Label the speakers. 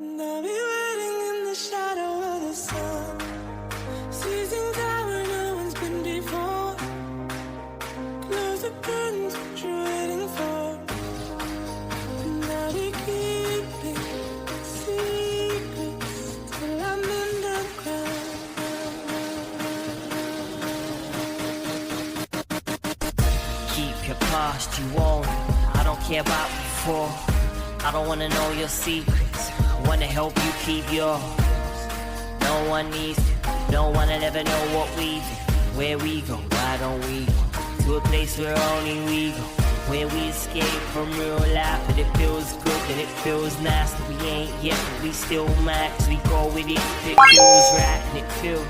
Speaker 1: And I'll be waiting in the shadow of the sun, seizing time where no one's been before. Close the curtains, what you're waiting for. And I'll be keeping secrets till I'm in the ground.
Speaker 2: Keep your past, you won't. I don't care about before. I don't wanna know your secrets. I wanna help you keep yours. No one needs to. No one will ever know what we do. Where we go, why don't we go to a place where only we go? Where we escape from real life, and it feels good, and it feels nice. That we ain't yet, but we still might. 'Cause we go with it if it feels right, and it feels